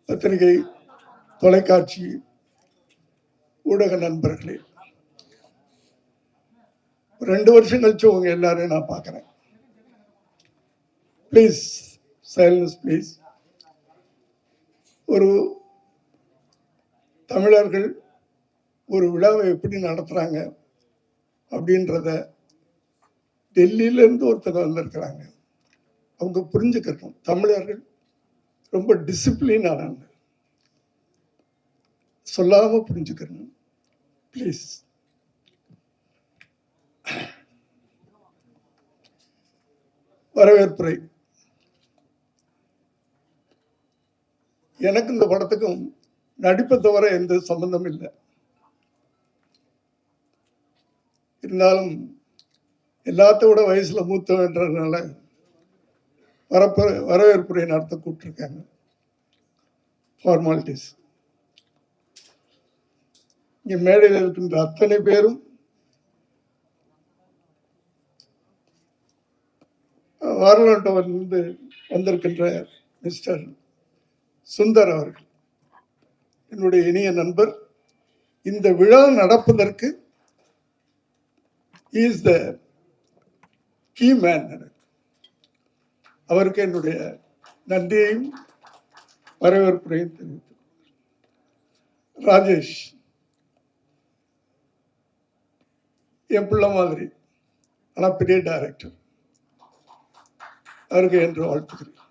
பத்திரிகை, தொலைக்காட்சி, ஊடக நண்பர்களே, 2 வருஷம் கழிச்சு உங்க எல்லாரையும் நான் பார்க்கிறேன். Please silence please. ஒரு தமிழர்கள் ஒரு விழாவை எப்படி நடத்துறாங்க அப்படின்றத டெல்லியிலேருந்து ஒருத்தர் வந்திருக்கிறாங்க. அவங்க புரிஞ்சுக்கணும். தமிழர்கள் ரொம்ப டிசிப்ளின் ஆனாங்க. சொல்லாம புரிஞ்சுக்கணும் ப்ளீஸ். வரவேற்புரை. எனக்கு இந்த படத்துக்கும் நடிப்பை தவிர எந்த சம்பந்தம் இல்லை. இருந்தாலும் எல்லாத்தோட வயசுல மூத்தவன்றதுனால வரவேற்புரை நடத்த கூப்பிட்டுருக்காங்க. ஃபார்மாலிட்டிஸ். இங்க மேடையில் இருக்கின்ற அத்தனை பேரும் வாரலாண்டவரிலிருந்து வந்திருக்கின்ற மிஸ்டர் சுந்தர் அவர்கள் என்னுடைய இனிய நண்பர். இந்த விழா நடப்பதற்கு இஸ் த கீ மேன். அவருக்கு என்னுடைய நன்றியையும் வரவேற்புரையும் தெரிவித்து, ராஜேஷ் என் பிள்ளை மாதிரி, ஆனால் பெரிய டைரக்டர், அவருக்கு என்று வாழ்த்துக்கிறேன்.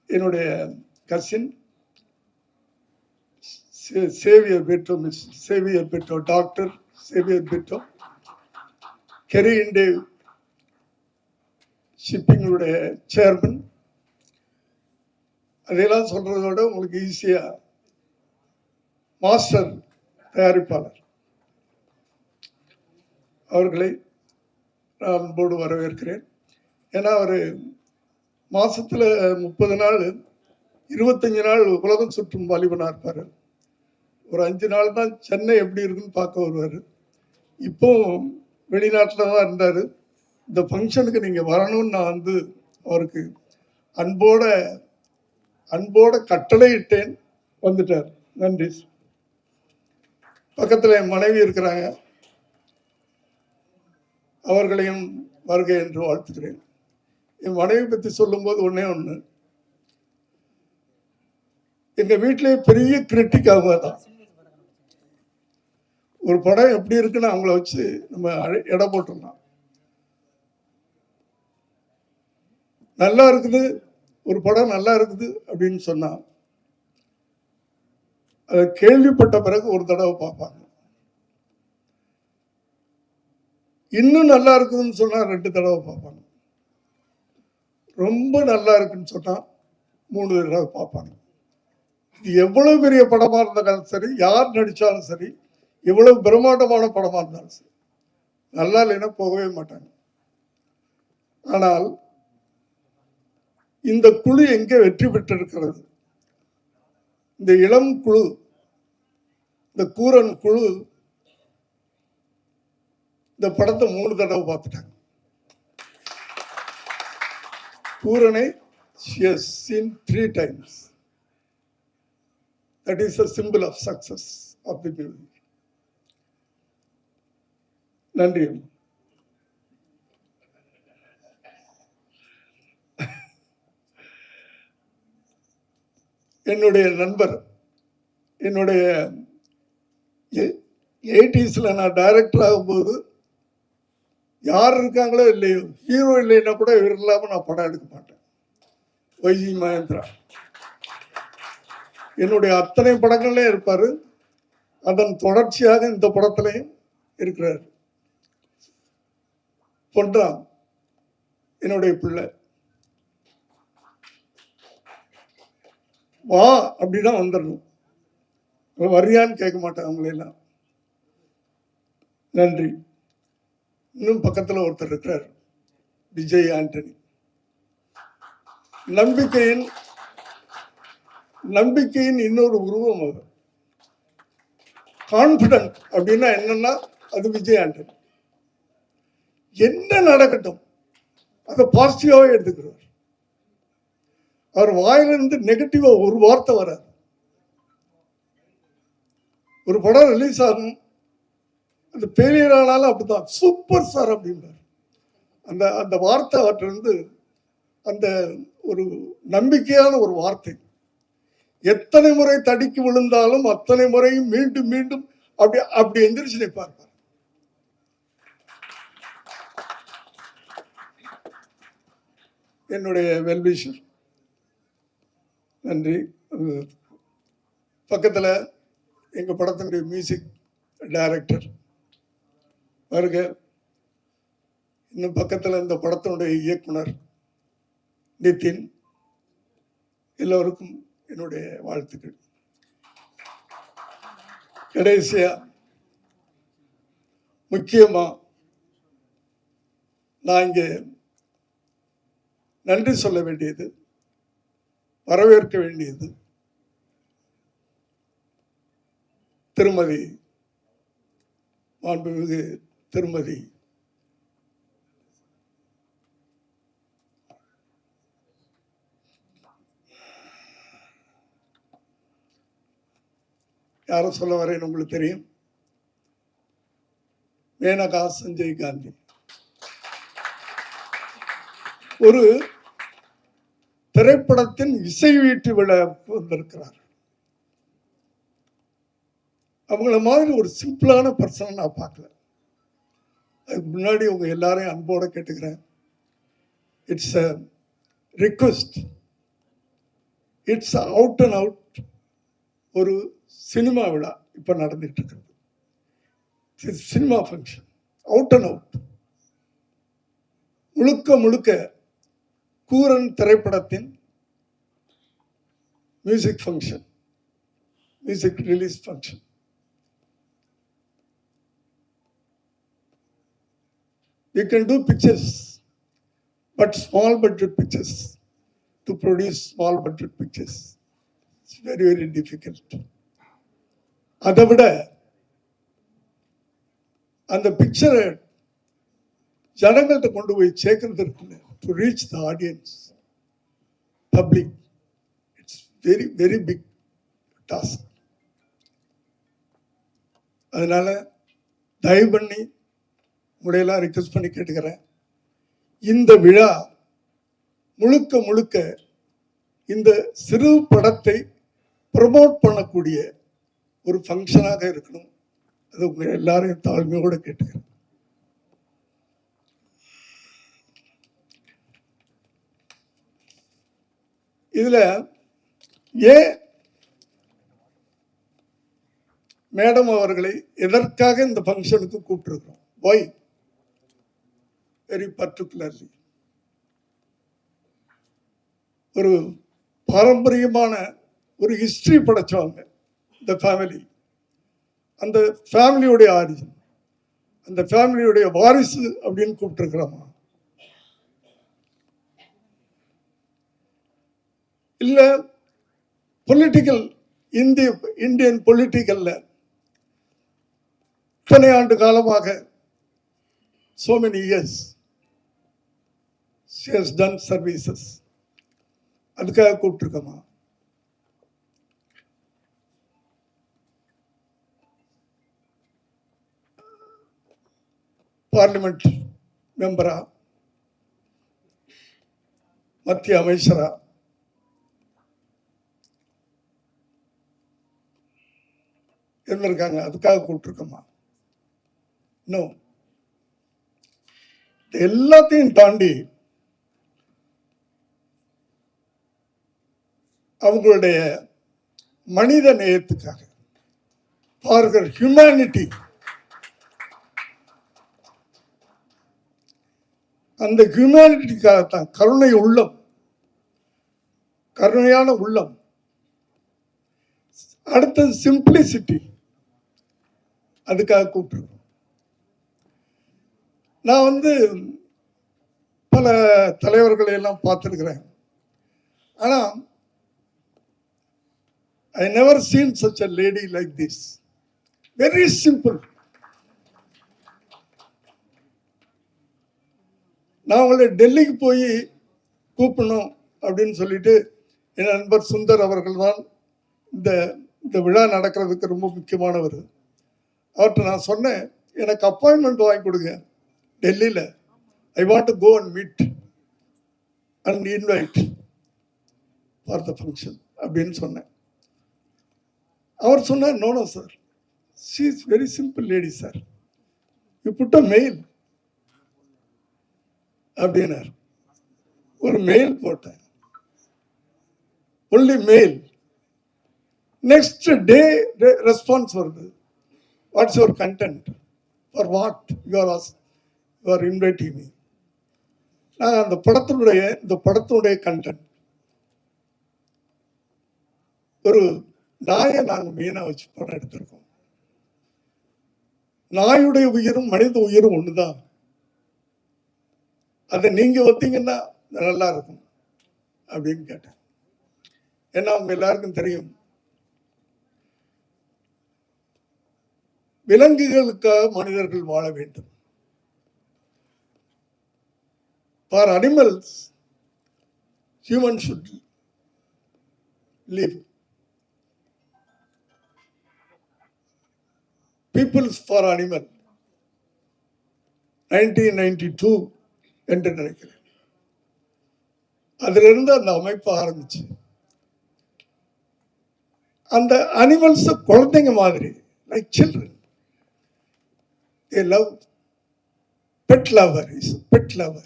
என்னுடைய cousin Xavier Britto, miss Xavier Britto, doctor Xavier Britto, Kerry Indev ஷிப்பிங்களுடைய சேர்மன். அதையெல்லாம் சொல்றதோட உங்களுக்கு ஈஸியா மாஸ்டர் தயாரிப்பாளர் அவர்களை நான் அன்போடு வரவேற்கிறேன். ஏன்னா அவர் மாசத்துல 30 நாள் 25 நாள் உலகம் சுற்றும் வாலிபனா இருப்பாரு. ஒரு 5 நாள் தான் சென்னை எப்படி இருக்குன்னு பார்க்க வருவார். இப்போ வெளிநாட்டில் தான் இருந்தார். இந்த ஃபங்க்ஷனுக்கு நீங்கள் வரணும்னு நான் வந்து அவருக்கு அன்போட கட்டளை இட்டேன். வந்துட்டார். நன்றி. பக்கத்தில் என் மனைவி இருக்கிறாங்க. அவர்களையும் வருகை என்று வாழ்த்துக்கிறேன். என் மனைவி பற்றி சொல்லும்போது ஒன்று, எங்க வீட்டிலே பெரிய கிரிட்டிக் அவங்க தான். ஒரு படம் எப்படி இருக்குன்னு அவங்கள வச்சு நம்ம எடை போட்டுடலாம். நல்லா இருக்குது, ஒரு படம் நல்லா இருக்குது அப்படின்னு சொன்னா அதை கேள்விப்பட்ட பிறகு ஒரு தடவை பார்ப்பாங்க. இன்னும் நல்லா இருக்குதுன்னு சொன்னா 2 தடவை பார்ப்பாங்க. ரொம்ப நல்லா இருக்குன்னு சொன்னா 3 தடவை பார்ப்பாங்க. இது எவ்வளவு பெரிய படமா இருந்தாலும் சரி, யார் நடிச்சாலும் சரி, எவ்வளவு பிரம்மாண்டமான படமா இருந்தாலும் சரி, நல்லா இல்லைன்னா போகவே மாட்டாங்க. ஆனால் இந்த குழு எங்கே வெற்றி பெற்றிருக்கிறது? இந்த இளம் குழு, இந்த கூரன் குழு இந்த படத்தை 3 தடவை பார்த்துட்டாங்க. கூரனை she has seen 3 times. That is a symbol of success of the movie. நன்றி. என்னுடைய நண்பர், என்னுடைய 80s நான் டைரக்டர் ஆகும்போது யார் இருக்காங்களோ இல்லையோ, ஹீரோ இல்லைன்னா கூட இவர் இல்லாமல் நான் படம் எடுக்க மாட்டேன். வைஜி மகேந்திரா என்னுடைய அத்தனை படங்கள்லையும் இருப்பார். அதன் தொடர்ச்சியாக இந்த படத்திலையும் இருக்கிறார். பொன்ராம் என்னுடைய பிள்ளை. வா அப்படின்னா வந்துடணும், வரியான்னு கேட்க மாட்டேன் அவங்களெல்லாம். நன்றி. இன்னும் பக்கத்தில் ஒருத்தர் இருக்கிறார், விஜய் ஆண்டனி. நம்பிக்கையின் இன்னொரு உருவம் அது. கான்பிடன்ட் அப்படின்னா என்னன்னா அது விஜய் ஆண்டனி. என்ன நடக்கட்டும் அதை பாசிட்டிவாவே எடுத்துக்கிறார். அவர் வாயிலிருந்து நெகட்டிவா ஒரு வார்த்தை வராது. ஒரு படம் ரிலீஸ் ஆகும், அந்த ஃபெயிலியர் ஆனாலும் அப்படிதான், சூப்பர் சார் அப்படின்றார். அந்த அந்த வார்த்தை அவற்றிலிருந்து அந்த ஒரு நம்பிக்கையான ஒரு வார்த்தை. எத்தனை முறை தடிக்கு விழுந்தாலும் அத்தனை முறையும் மீண்டும் மீண்டும் அப்படி அப்படி எந்திரிச்சு நிற்பார். என்னுடைய வெல்விஷர், நன்றி. பக்கத்தில் எங்க படத்தினுடைய மியூசிக் டைரக்டர் வருக. இன்னும் பக்கத்தில் இந்த படத்தினுடைய இயக்குனர் நிதின், எல்லோருக்கும் என்னுடைய வாழ்த்துக்கள். கடைசியா முக்கியமா நான் இங்கே நன்றி சொல்ல வேண்டியது, வரவேற்க வேண்டியது திருமதி மாண்புமிகு திருமதி யாரும் சொல்ல வரேன்னு உங்களுக்கு தெரியும், மேனகா சஞ்சய் காந்தி. ஒரு திரைப்படத்தின் இசை வீட்டு விழாவுக்கு வந்திருக்கிறார். அவங்கள மாதிரி ஒரு சிம்பிளான பர்சனை நான் பார்க்கல. அதுக்கு முன்னாடி உங்க எல்லாரையும் அன்போட கேட்டுக்கிறேன். It's a request, it's out and out ஒரு சினிமா விழா இப்ப நடந்துட்டு இருக்கிறது. Cinema function, out and out, முழுக்க முழுக்க கூரன் திரைப்படத்தின் music function, music release function. We can do pictures, but small budget pictures. To produce small budget pictures, it's very, very difficult. அதை விட அந்த பிக்சரை ஜனங்கள்கிட்ட கொண்டு போய் சேர்க்கறது இருக்குல்ல, to reach the audience, public, it's very very big task. அதனால தயவு பண்ணி உங்களையெல்லாம் ரிக்வெஸ்ட் பண்ணி கேட்டுக்கிறேன், இந்த விழா முழுக்க முழுக்க இந்த சிறு படத்தை ப்ரமோட் பண்ணக்கூடிய ஒரு ஃபங்க்ஷனாக இருக்கணும். அது உங்க எல்லாரையும் தாழ்மையோடு கேட்டுக்கிறேன். இதுல ஏன் மேடம் அவர்களை எதற்காக இந்த ஃபங்க்ஷனுக்கு கூப்பிட்டுருக்கிறோம்? Why? Very particularly, ஒரு பாரம்பரியமான ஒரு ஹிஸ்டரி படைச்சவங்க இந்த ஃபேமிலி. அந்த ஃபேமிலியுடைய ஆரிஜின், அந்த ஃபேமிலியுடைய வாரிசு அப்படின்னு கூப்பிட்டுருக்கிறோமா? இல்ல பொலிட்டிக்கல், இந்தியன் பொலிட்டிக்கல்ல இத்தனை ஆண்டு காலமாக, so many years she has done services, அதுக்காக கூப்பிட்டுருக்கோமா? பார்லிமெண்ட் மெம்பரா, மத்திய அமைச்சரா, இருந்திருக்காங்க, அதுக்காக கூப்பிட்டுருக்கோமா? இன்னும் எல்லாத்தையும் தாண்டி அவங்களுடைய மனித நேயத்துக்காக, ஃபார் ஹியூமனிட்டி, அந்த ஹியூமனிட்டிக்காகத்தான், கருணை உள்ளம், கருணையான உள்ளம். அடுத்தது சிம்பிளிசிட்டி, அதுக்காக கூப்பிட்டு. நான் பல தலைவர்களை எல்லாம் பார்த்துருக்கிறேன், ஆனா I never seen such a lady like this. Very simple. நான் உங்களை டெல்லிக்கு போய் கூப்பிடணும் அப்படின்னு சொல்லிட்டு என் நண்பர் சுந்தர் அவர்கள் தான் இந்த இந்த விழா நடக்கிறதுக்கு ரொம்ப முக்கியமானவர். அவர்கிட்ட நான் சொன்னேன், எனக்கு அப்பாயின்மெண்ட் வாங்கி கொடுங்க டெல்லியில். I want to go and meet and invite for the function அப்படின்னு சொன்னேன். அவர் சொன்னார், no sir, she is very simple lady sir, you put a mail அப்படின்னார். ஒரு மெயில் போட்டேன், only mail. Next day response வருது, what's your content, for what you are inviting me. நான் அந்த படத்தினுடைய கண்டென்ட், ஒரு நாயை நாங்கள் மெயினாக வச்சு படம் எடுத்திருக்கோம். நாயுடைய உயிரும் மனித உயிரும் ஒண்ணுதான். அதை நீங்க வந்தீங்கன்னா நல்லா இருக்கும் அப்படின்னு கேட்டேன். ஏன்னா அவங்க எல்லாருக்கும் தெரியும், விலங்குகளுக்காக மனிதர்கள் வாழ வேண்டும். For animals human should live. Peoples for animal 1992 என்று நினைக்கிறேன். அதிலிருந்து அந்த அமைப்பு ஆரம்பிச்சு, அந்த அனிமல்ஸ் குழந்தைங்க மாதிரி, like children, they love, pet lover is pet lover.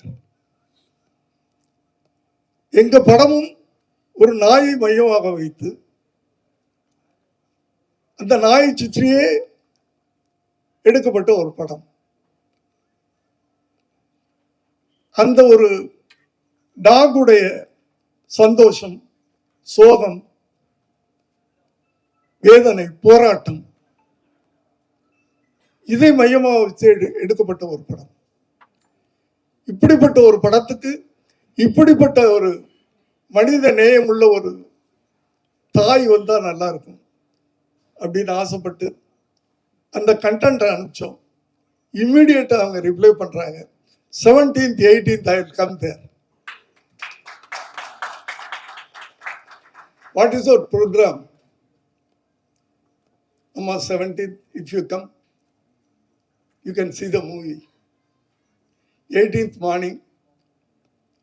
எங்க படமும் ஒரு நாயை மையமாக வைத்து அந்த நாயை சுற்றியே எடுக்கப்பட்ட ஒரு படம். அந்த ஒரு டாகுடைய சந்தோஷம், சோகம், வேதனை, போராட்டம், இதை மையமாக வச்சு எடுக்கப்பட்ட ஒரு படம். இப்படிப்பட்ட ஒரு படத்துக்கு இப்படிப்பட்ட ஒரு மனித நேயம் உள்ள ஒரு தாய் வந்தா நல்லா இருக்கும் அப்படின்னு ஆசைப்பட்டு அந்த கண்டென்ட் அனுப்பிச்சோம். இம்மிடியேட்டா அவங்க ரிப்ளை பண்றாங்க, 17th 18th I will come there. What is our program? Amma 17th, if you come, you can see the movie. 18th morning,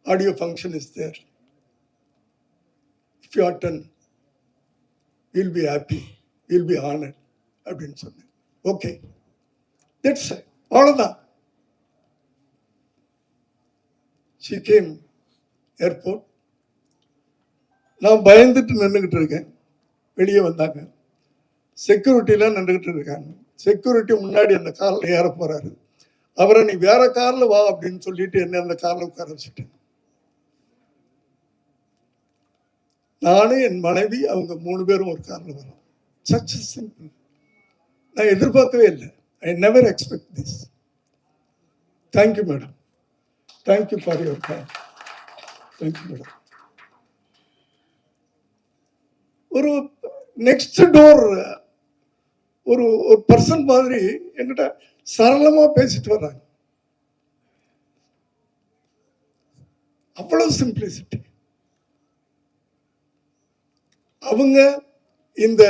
audio function is there. If you attend, you'll be happy, you'll be honored. அப்படின்னு சொன்னேன். Okay, that's it, அவ்வளோதான். She came airport. நான் பயந்துட்டு நின்றுகிட்டு இருக்கேன். வெளியே வந்தாங்க, செக்யூரிட்டிலாம் நின்றுகிட்டு இருக்காங்க. Security முன்னாடி அந்த காரில் ஏற போறாரு. அவரை நீ வேற காரில் வா அப்படின்னு சொல்லிட்டு என்ன அந்த காரில் உட்கார வச்சுட்டேன். நானும் என் மனைவி, அவங்க 3 பேரும் ஒரு காரில் வரோம். Such simple. நான் எதிர்பார்க்கவே இல்லை. I never expect this. Thank you madam, thank you for your time. Thank you madam. ஒரு நெக்ஸ்ட் டோர் ஒரு பர்சன் மாதிரி என்கிட்ட சரளமா பேசிட்டு வர்றாங்க. அவ்வளவு சிம்பிளிசிட்டி. அவங்க இந்த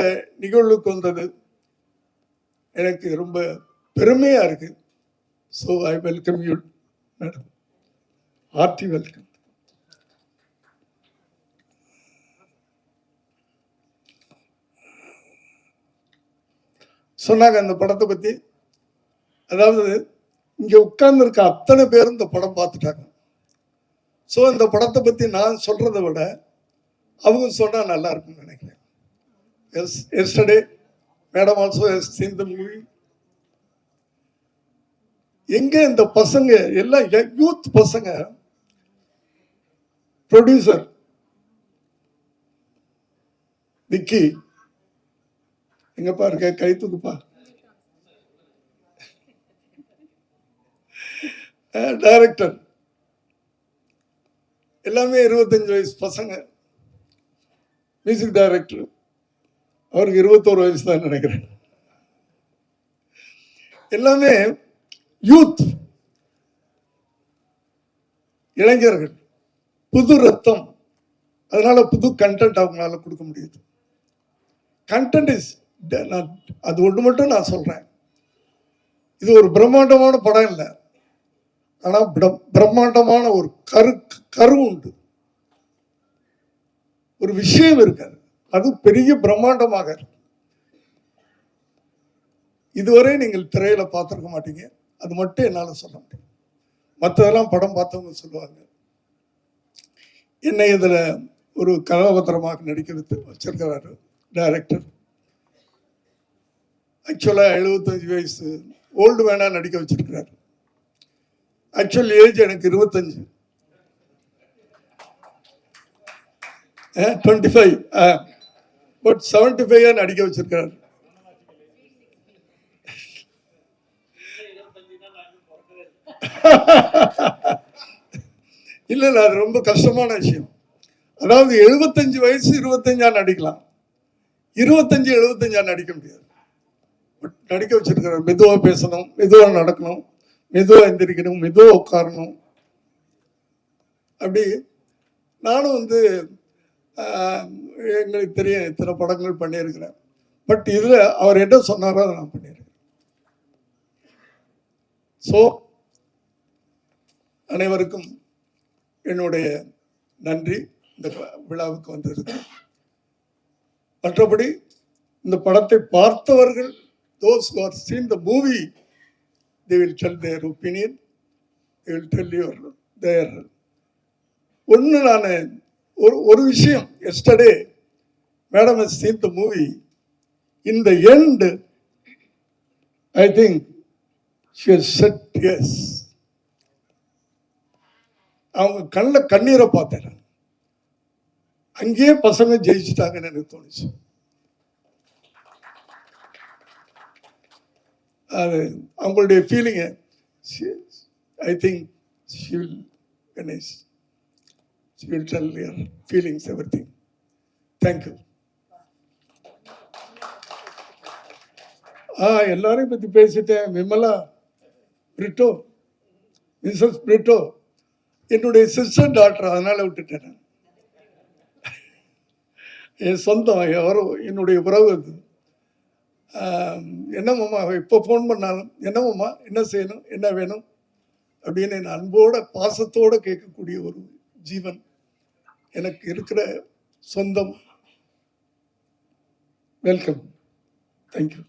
நிகழ்வுக்கு வந்தது எனக்கு ரொம்ப பெருமையா இருக்கு. So I welcome you madam, hearty welcome. சொன்னாங்க அந்த படத்தை பத்தி. அதாவது இங்க உட்கார்ந்து இருக்க அத்தனை பேரும் இந்த படம் பார்த்துட்டாங்க. ஸோ இந்த படத்தை பத்தி நான் சொல்றதை விட அவங்க சொன்னா நல்லா இருக்கும்னு நினைக்கிறேன். Yesterday, madam also has seen the movie. எங்க இந்த பசங்க எல்லாம் யூத் பசங்க, ப்ரொடியூசர் விக்கி எங்கப்பா இருக்க, கை தூக்குப்பா. டைரக்டர் எல்லாமே 25 வயசு பசங்க. மியூசிக் டைரக்டர் அவருக்கு 21 வயசு தான் நினைக்கிறேன். எல்லாமே யூத், இளைஞர்கள், புது ரத்தம். அதனால புது கண்டென்ட் அவங்களால கொடுக்க முடியுது. கண்டென்ட் இஸ், அது ஒன்று மட்டும் நான் சொல்றேன், இது ஒரு பிரம்மாண்டமான படம் இல்லை, ஆனா பிரம்மாண்டமான ஒரு கரு உண்டு, ஒரு விஷயம் இருக்காது, அது பெரிய பிரம்மாண்டமாக இருக்கு. இதுவரை நீங்கள் திரையில பார்த்திருக்க மாட்டீங்க, அது மட்டும் என்னால சொல்ல முடியும். மற்றதெல்லாம் படம் பார்த்தவங்க சொல்லுவாங்க. என்னை இதுல ஒரு கதாபாத்திரமாக நடிக்க வச்சிருக்கிறாரு டைரக்டர். ஆக்சுவலா 75 வயசு ஓல்டு வேணா நடிக்க வச்சிருக்கிறாரு. ஆக்சுவல் ஏஜ் எனக்கு 25, 25, பட் 75 நடிக்க வச்சிருக்கிறாரு. இல்ல இல்ல, அது ரொம்ப கஷ்டமான விஷயம். அதாவது 75 வயசு 25 நடிக்கலாம், 25 75 நடிக்க முடியாது. நடிக்க வச்சிருக்கிறார். மெதுவா பேசணும், மெதுவா நடக்கணும், மெதுவா எந்திரிக்கணும், மெதுவா உட்காரணும். அப்படி நானும் வந்து எங்களுக்கு தெரியும் இத்தனை படங்கள் பண்ணியிருக்கிறேன், பட் இதுல அவர் என்ன சொன்னாரோ அதை நான் பண்ணியிருக்கேன். ஸோ அனைவருக்கும் என்னுடைய நன்றி இந்த விழாவுக்கு வந்திருக்கு. மற்றபடி இந்த படத்தை பார்த்தவர்கள், those who have seen the movie, they will tell their opinion, they will tell their ஒன்று. நான் ஒரு விஷயம், yesterday madam has seen the movie, in the end I think she has said yes. அவங்க கண்ணில் கண்ணீரை பார்த்தேன், அங்கேயே பசங்க ஜெயிச்சுட்டாங்கன்னு எனக்கு தோணுச்சு. அது அவங்களுடைய ஃபீலிங்கை I think she will finish, she will tell your feelings, everything. Thank you. எல்லாரையும் பற்றி பேசிட்டேன். விமலா பிரிட்டோ, மிஸ்ஸஸ் பிரிட்டோ என்னுடைய சிஸ்டர் டாக்டர், அதனால விட்டுட்டேன். என் சொந்தம், யாரோ என்னுடைய உறவு. அது என்னம்மா இப்போ ஃபோன் பண்ணாலும் என்னம்மா என்ன செய்யணும், என்ன வேணும் அப்படின்னு என் அன்போட பாசத்தோடு கேட்கக்கூடிய ஒரு ஜீவன் எனக்கு இருக்கிற சொந்தம். வெல்கம். தேங்க்யூ.